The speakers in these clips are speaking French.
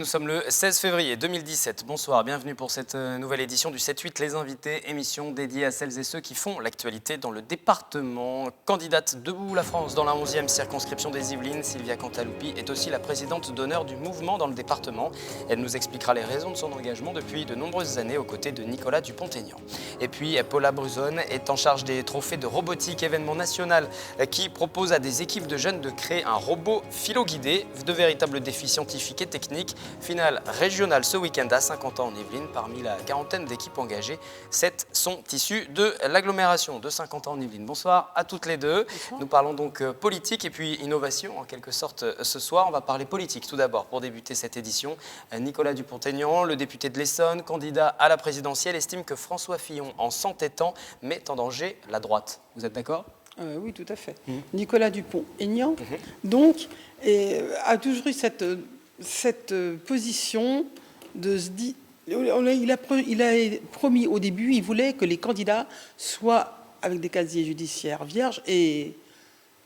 Nous sommes le 16 février 2017. Bonsoir, bienvenue pour cette nouvelle édition du 7-8 Les Invités, émission dédiée à celles et ceux qui font l'actualité dans le département. Candidate Debout la France dans la 11e circonscription des Yvelines, Sylvia Cantaloupi est aussi la présidente d'honneur du mouvement dans le département. Elle nous expliquera les raisons de son engagement depuis de nombreuses années aux côtés de Nicolas Dupont-Aignan. Et puis Paula Bruzone est en charge des trophées de robotique, événement national qui propose à des équipes de jeunes de créer un robot philo-guidé, de véritables défis scientifiques et techniques. Finale régionale ce week-end à Saint-Quentin en Yvelines. Parmi la quarantaine d'équipes engagées, 7 sont issues de l'agglomération de Saint-Quentin en Yvelines. Bonsoir à toutes les deux. Bonsoir. Nous parlons donc politique et puis innovation en quelque sorte ce soir. On va parler politique tout d'abord pour débuter cette édition. Nicolas Dupont-Aignan, le député de l'Essonne, candidat à la présidentielle, estime que François Fillon, en s'entêtant, met en danger la droite. Vous êtes d'accord ? Oui, tout à fait. Nicolas Dupont-Aignan, donc, a toujours eu cette position de se dire... Il a promis au début, il voulait que les candidats soient avec des casiers judiciaires vierges et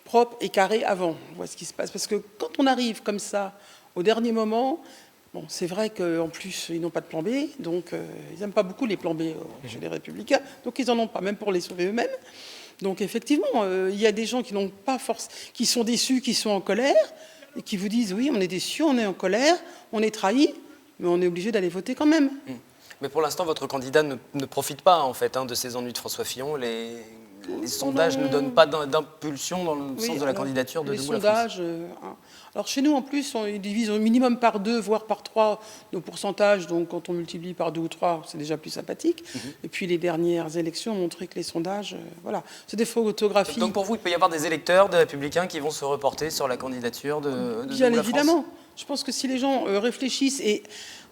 propres et carrés avant. On voit ce qui se passe. Parce que quand on arrive comme ça, au dernier moment... Bon, c'est vrai qu'en plus, ils n'ont pas de plan B, donc ils n'aiment pas beaucoup les plans B chez les Républicains, donc ils n'en ont pas, même pour les sauver eux-mêmes. Donc effectivement, il y a des gens qui n'ont pas force, qui sont déçus, qui sont en colère, et qui vous disent oui, on est déçus, on est en colère, on est trahis, mais on est obligé d'aller voter quand même. Mais pour l'instant, votre candidat ne profite pas en fait de ces ennuis de François Fillon. Les sondages ne donnent pas d'impulsion dans le sens de la candidature de Debout la France. Alors chez nous, en plus, ils divisent au minimum par 2, voire par 3 nos pourcentages. Donc quand on multiplie par 2 ou 3, c'est déjà plus sympathique. Et puis les dernières élections ont montré que les sondages, voilà, c'est des photographies. Donc pour vous, il peut y avoir des électeurs, des Républicains qui vont se reporter sur la candidature de Debout la France ? Bien évidemment. Je pense que si les gens réfléchissent et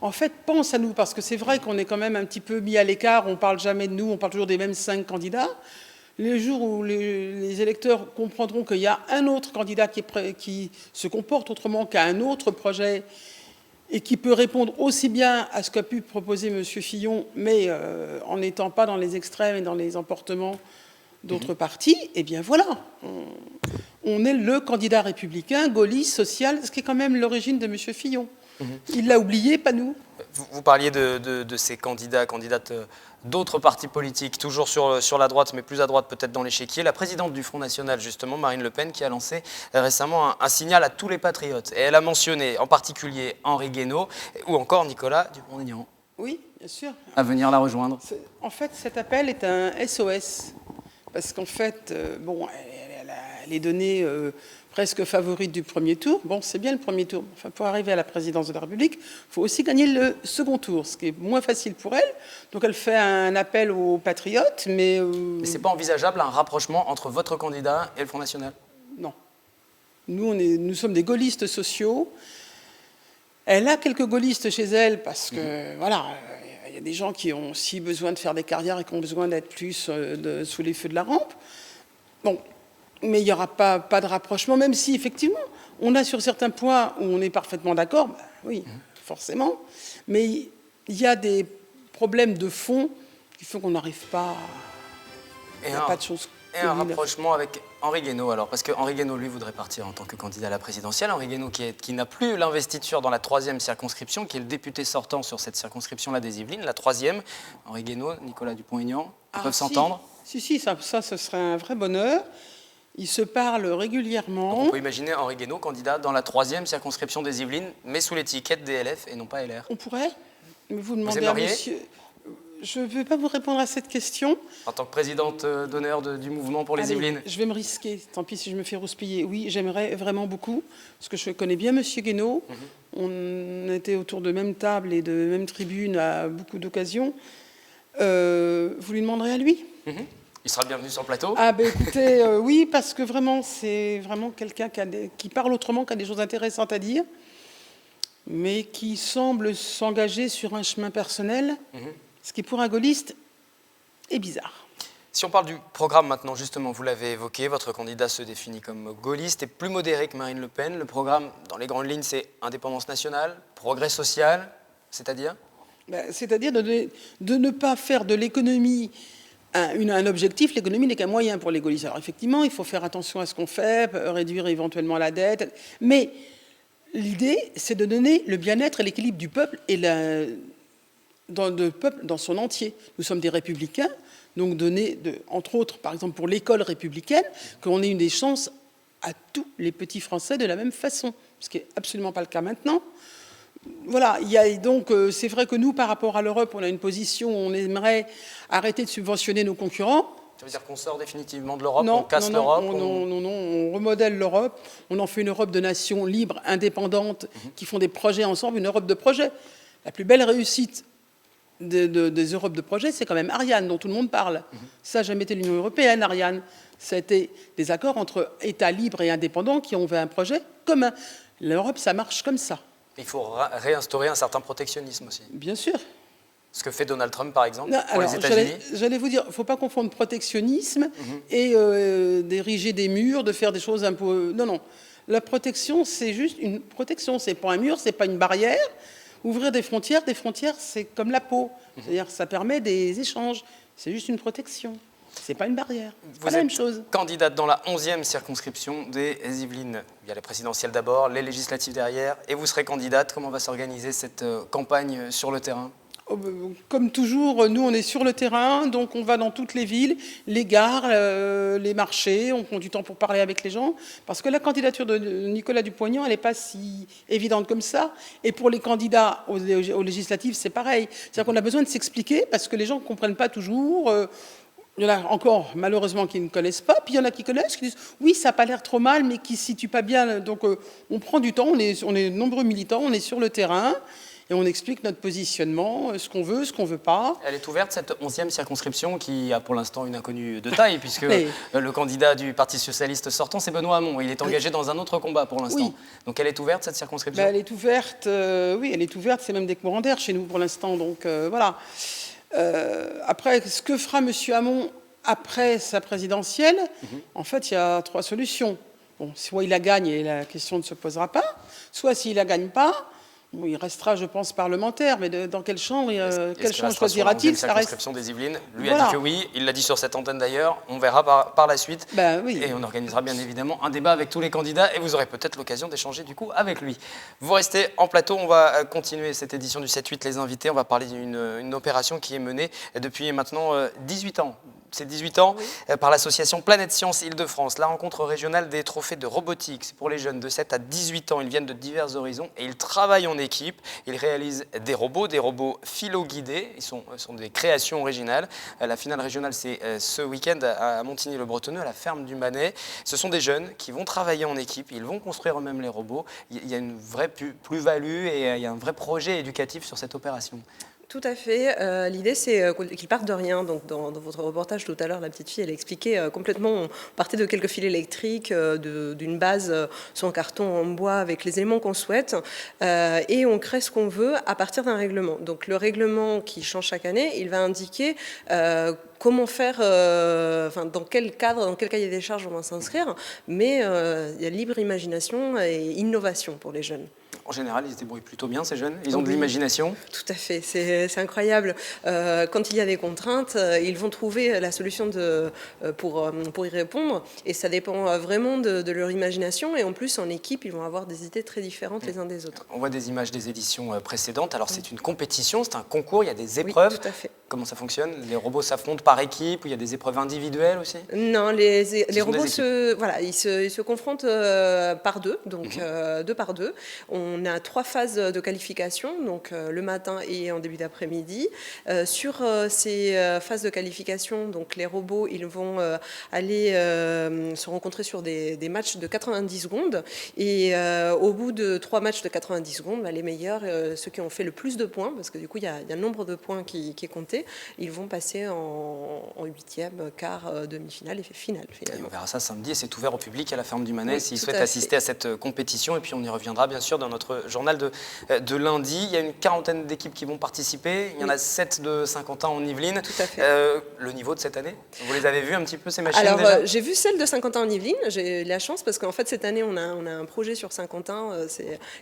en fait pensent à nous, parce que c'est vrai qu'on est quand même un petit peu mis à l'écart, on ne parle jamais de nous, on parle toujours des mêmes 5 candidats. Les jours où les électeurs comprendront qu'il y a un autre candidat qui se comporte autrement qu'un autre projet et qui peut répondre aussi bien à ce qu'a pu proposer M. Fillon, mais en n'étant pas dans les extrêmes et dans les emportements d'autres partis, eh bien voilà, on est le candidat républicain, gaulliste, social, ce qui est quand même l'origine de M. Fillon. Il l'a oublié, pas nous. Vous parliez de ces candidates d'autres partis politiques, toujours sur la droite, mais plus à droite peut-être dans l'échiquier. La présidente du Front National, justement, Marine Le Pen, qui a lancé récemment un signal à tous les patriotes. Et elle a mentionné en particulier Henri Guénaud ou encore Nicolas Dupont-Aignan. Oui, bien sûr. À venir la rejoindre. En fait, cet appel est un SOS. Parce qu'en fait, bon, elle est donnée presque favorite du premier tour. Bon, c'est bien le premier tour. Enfin, pour arriver à la présidence de la République, il faut aussi gagner le second tour, ce qui est moins facile pour elle. Donc elle fait un appel aux patriotes, mais... Mais ce n'est pas envisageable un rapprochement entre votre candidat et le Front National ? Non. Nous sommes des gaullistes sociaux. Elle a quelques gaullistes chez elle, parce que, voilà... Il y a des gens qui ont aussi besoin de faire des carrières et qui ont besoin d'être plus sous les feux de la rampe. Bon, mais il n'y aura pas de rapprochement, même si, effectivement, on a sur certains points où on est parfaitement d'accord, ben, oui, forcément, mais il y a des problèmes de fond qui font qu'on n'arrive pas... Il n'y a pas de choses... Et un rapprochement avec Henri Guénaud, alors, parce que Henri Guénaud, lui, voudrait partir en tant que candidat à la présidentielle. Henri Guénaud qui n'a plus l'investiture dans la 3e circonscription, qui est le député sortant sur cette circonscription-là des Yvelines, la 3e. Henri Guénaud, Nicolas Dupont-Aignan, ils peuvent s'entendre ? Si, ça, ce serait un vrai bonheur. Ils se parlent régulièrement. Donc on peut imaginer Henri Guénaud, candidat dans la 3e circonscription des Yvelines, mais sous l'étiquette DLF et non pas LR. On pourrait, mais vous demandez à monsieur... Je ne vais pas vous répondre à cette question. En tant que présidente d'honneur du mouvement pour les Yvelines. Je vais me risquer, tant pis si je me fais rouspiller. Oui, j'aimerais vraiment beaucoup, parce que je connais bien M. Guénaud. On était autour de même table et de même tribune à beaucoup d'occasions. Vous lui demanderez à lui ? Il sera bienvenu sur le plateau. Ah ben écoutez, oui, parce que vraiment, c'est vraiment quelqu'un qui parle autrement, qui a des choses intéressantes à dire, mais qui semble s'engager sur un chemin personnel. Ce qui, pour un gaulliste, est bizarre. Si on parle du programme maintenant, justement, vous l'avez évoqué, votre candidat se définit comme gaulliste et plus modéré que Marine Le Pen. Le programme, dans les grandes lignes, c'est indépendance nationale, progrès social, c'est-à-dire ? C'est-à-dire de ne pas faire de l'économie un objectif. L'économie n'est qu'un moyen pour les gaullistes. Alors effectivement, il faut faire attention à ce qu'on fait, réduire éventuellement la dette, mais l'idée, c'est de donner le bien-être et l'équilibre du peuple et le peuple dans son entier. Nous sommes des républicains, donc donner, entre autres, par exemple pour l'école républicaine, qu'on ait une des chances à tous les petits Français de la même façon, ce qui n'est absolument pas le cas maintenant. Voilà, donc c'est vrai que nous, par rapport à l'Europe, on a une position où on aimerait arrêter de subventionner nos concurrents. Ça veut dire qu'on sort définitivement de l'Europe, on casse l'Europe? Non, on remodèle l'Europe, on en fait une Europe de nations libres, indépendantes, qui font des projets ensemble, une Europe de projets. La plus belle réussite des Europes de projets, c'est quand même Ariane, dont tout le monde parle. Ça n'a jamais été l'Union européenne, Ariane. Ça a été des accords entre États libres et indépendants qui ont fait un projet commun. L'Europe, ça marche comme ça. Il faut réinstaurer un certain protectionnisme aussi. Bien sûr. Ce que fait Donald Trump, par exemple, pour alors, les États-Unis. J'allais vous dire, il ne faut pas confondre protectionnisme et d'ériger des murs, de faire des choses un peu... Non. La protection, c'est juste une protection. C'est pas un mur, c'est pas une barrière. Ouvrir des frontières, c'est comme la peau. C'est-à-dire, ça permet des échanges. C'est juste une protection. C'est pas une barrière. C'est pas la même chose. Candidate dans la 11e circonscription des Yvelines. Il y a les présidentielles d'abord, les législatives derrière, et vous serez candidate. Comment va s'organiser cette campagne sur le terrain ? Comme toujours, nous, on est sur le terrain, donc on va dans toutes les villes, les gares, les marchés, on prend du temps pour parler avec les gens, parce que la candidature de Nicolas Dupont-Aignan, elle n'est pas si évidente comme ça, et pour les candidats aux législatives, c'est pareil. C'est-à-dire qu'on a besoin de s'expliquer, parce que les gens ne comprennent pas toujours. Il y en a encore, malheureusement, qui ne connaissent pas, puis il y en a qui connaissent, qui disent « oui, ça n'a pas l'air trop mal, mais qui ne se situent pas bien ». Donc on prend du temps, on est nombreux militants, on est sur le terrain, et on explique notre positionnement, ce qu'on veut, ce qu'on ne veut pas. Elle est ouverte, cette 11e circonscription, qui a pour l'instant une inconnue de taille, puisque le candidat du Parti socialiste sortant, c'est Benoît Hamon. Il est engagé dans un autre combat pour l'instant. Oui. Donc elle est ouverte, cette circonscription ? Elle est ouverte, oui, elle est ouverte, c'est même des courants d'air chez nous pour l'instant, donc voilà. Après, ce que fera M. Hamon après sa présidentielle, en fait, il y a 3 solutions. Bon, soit il la gagne et la question ne se posera pas, soit s'il ne la gagne pas, bon, il restera, je pense, parlementaire, mais dans quel champ, choisira-t-il? La circonscription des Yvelines, lui a dit que oui, il l'a dit sur cette antenne d'ailleurs, on verra par la suite, oui. Et on organisera bien évidemment un débat avec tous les candidats, et vous aurez peut-être l'occasion d'échanger du coup avec lui. Vous restez en plateau, on va continuer cette édition du 7-8 Les Invités, on va parler d'une opération qui est menée depuis maintenant 18 ans. C'est 18 ans, par l'association Planète Science Île-de-France, la rencontre régionale des trophées de robotique. C'est pour les jeunes de 7 à 18 ans. Ils viennent de divers horizons et ils travaillent en équipe. Ils réalisent des robots philo-guidés. Ils sont des créations originales. La finale régionale, c'est ce week-end à Montigny-le-Bretonneux, à la ferme du Manet. Ce sont des jeunes qui vont travailler en équipe. Ils vont construire eux-mêmes les robots. Il y a une vraie plus-value et il y a un vrai projet éducatif sur cette opération. Tout à fait. L'idée, c'est qu'ils partent de rien. Donc, dans votre reportage tout à l'heure, la petite fille, elle expliquait complètement, on partait de quelques fils électriques, d'une base soit en carton, en bois, avec les éléments qu'on souhaite, et on crée ce qu'on veut à partir d'un règlement. Donc, le règlement qui change chaque année, il va indiquer comment faire, dans quel cadre, dans quel cahier des charges on va s'inscrire, mais il y a libre imagination et innovation pour les jeunes. En général, ils se débrouillent plutôt bien, ces jeunes. Ils ont de l'imagination. Tout à fait, c'est incroyable. Quand il y a des contraintes, ils vont trouver la solution pour y répondre. Et ça dépend vraiment de leur imagination. Et en plus, en équipe, ils vont avoir des idées très différentes les uns des autres. On voit des images des éditions précédentes. Alors, c'est une compétition, c'est un concours, il y a des épreuves. Oui, tout à fait. Comment ça fonctionne? Les robots s'affrontent par équipe ou il y a des épreuves individuelles aussi? Non, les robots ils se confrontent par deux, donc 2 par 2. On a 3 phases de qualification, donc le matin et en début d'après-midi. Sur ces phases de qualification, donc les robots, ils vont aller se rencontrer sur des matchs de 90 secondes. Et au bout de 3 matchs de 90 secondes, les meilleurs, ceux qui ont fait le plus de points, parce que du coup, il y a un nombre de points qui est compté, ils vont passer en 8e, quart, demi-finale et finale. Et on verra ça samedi et c'est ouvert au public à la ferme du Manet s'ils souhaitent assister à cette compétition. Et puis on y reviendra bien sûr dans notre journal de lundi. Il y a une 40aine d'équipes qui vont participer. Il y en a 7 de Saint-Quentin en Yvelines. Tout à fait. Le niveau de cette année, vous les avez vus un petit peu ces machines? Alors, déjà j'ai vu celle de Saint-Quentin en Yvelines. J'ai eu la chance parce qu'en fait cette année on a un projet sur Saint-Quentin.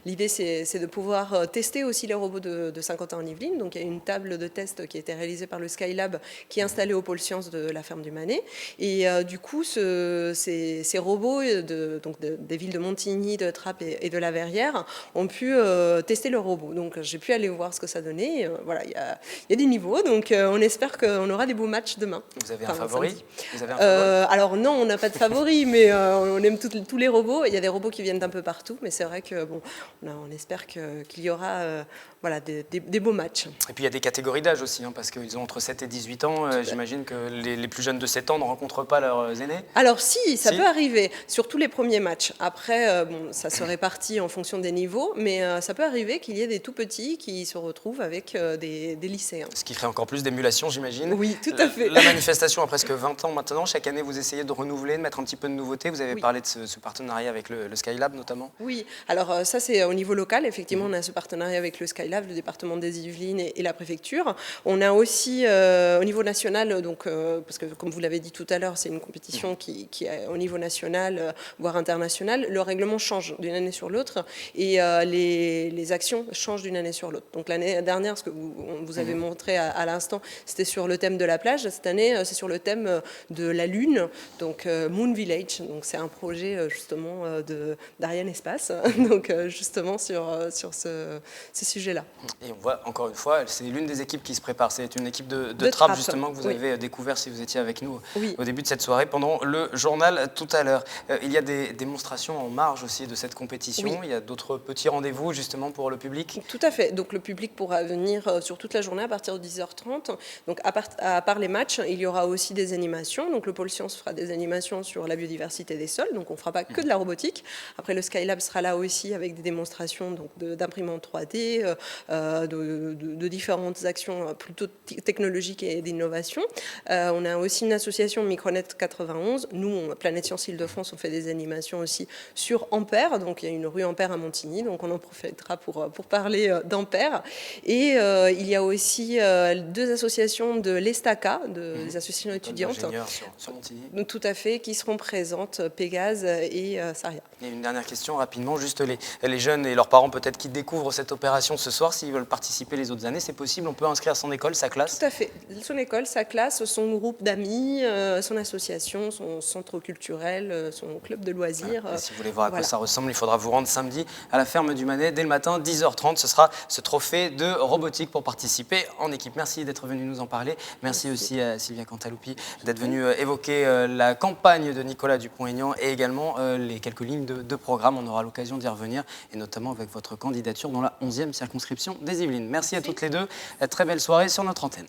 L'idée c'est de pouvoir tester aussi les robots de Saint-Quentin en Yvelines. Donc il y a une table de test qui a été réalisé par le Skylab qui est installé au pôle sciences de la ferme du Manet. Et du coup, ces robots des villes de Montigny, de Trappes et de la Verrière ont pu tester leurs robots. Donc j'ai pu aller voir ce que ça donnait. Voilà, il y a des niveaux, donc on espère qu'on aura des beaux matchs demain. Vous avez un favori? Alors non, on n'a pas de favori, mais on aime tous les robots. Il y a des robots qui viennent d'un peu partout, mais c'est vrai que bon, on espère qu'il y aura voilà, des beaux matchs. Et puis il y a des catégories d'âge aussi, parce qu'ils ont entre 7 et 18 ans. J'imagine que les plus jeunes de 7 ans ne rencontrent pas leurs aînés. Alors si, ça peut arriver, surtout les premiers matchs. Après, bon, ça se répartit en fonction des niveaux, mais ça peut arriver qu'il y ait des tout petits qui se retrouvent avec des lycéens. Ce qui ferait encore plus d'émulation, j'imagine. Oui, tout à fait. La manifestation a presque 20 ans maintenant. Chaque année, vous essayez de renouveler, de mettre un petit peu de nouveauté. Vous avez parlé de ce partenariat avec le Skylab notamment. Oui, alors ça c'est au niveau local. Effectivement, on a ce partenariat avec le Skylab, le département des Yvelines et la préfecture. On a aussi au niveau national, donc, parce que comme vous l'avez dit tout à l'heure, c'est une compétition qui est au niveau national, voire international. Le règlement change d'une année sur l'autre et les actions changent d'une année sur l'autre. Donc l'année dernière, ce que vous avez montré à l'instant, c'était sur le thème de la plage. Cette année, c'est sur le thème de la Lune, donc Moon Village. Donc c'est un projet justement d'Ariane Espace, donc justement sur ce sujet-là. Et on voit encore une fois, c'est l'une des équipes qui se prépare. C'est une équipe de Trappes justement que vous avez découvert si vous étiez avec nous au début de cette soirée pendant le journal tout à l'heure. Il y a des démonstrations en marge aussi de cette compétition. Oui. Il y a d'autres petits rendez-vous justement pour le public. Tout à fait. Donc le public pourra venir sur toute la journée à partir de 10h30. Donc à part les matchs, il y aura aussi des animations. Donc le pôle sciences fera des animations sur la biodiversité des sols. Donc on ne fera pas que de la robotique. Après le Skylab sera là aussi avec des démonstrations d'imprimantes 3D, de différentes actions plutôt technologiques et d'innovation. On a aussi une association Micronet 91. Nous, Planète Science Île-de-France, on fait des animations aussi sur Ampère. Donc il y a une rue Ampère à Montigny. Donc on en profitera pour parler d'Ampère. Et il y a aussi deux associations de l'ESTACA, des associations étudiantes. Sur Montigny. Tout à fait, qui seront présentes, Pégase et Saria. Et une dernière question rapidement, juste les jeunes et leurs parents peut-être qui découvrent cette opération ce soir, s'ils veulent participer les autres années, c'est possible, on peut inscrire son école, sa classe? Tout à fait, son école, sa classe, son groupe d'amis, son association, son centre culturel, son club de loisirs. Si vous voulez voir à quoi ça ressemble, il faudra vous rendre samedi à la ferme du Manet dès le matin, 10h30. Ce sera ce trophée de robotique pour participer en équipe. Merci d'être venu nous en parler. Merci aussi à Sylvia Cantaloupi d'être venue évoquer la campagne de Nicolas Dupont-Aignan et également les quelques lignes de programme. On aura l'occasion d'y revenir et notamment avec votre candidature dans la 11e circonscription des Yvelines. Merci à toutes les deux. Très belle soirée sur notre antenne.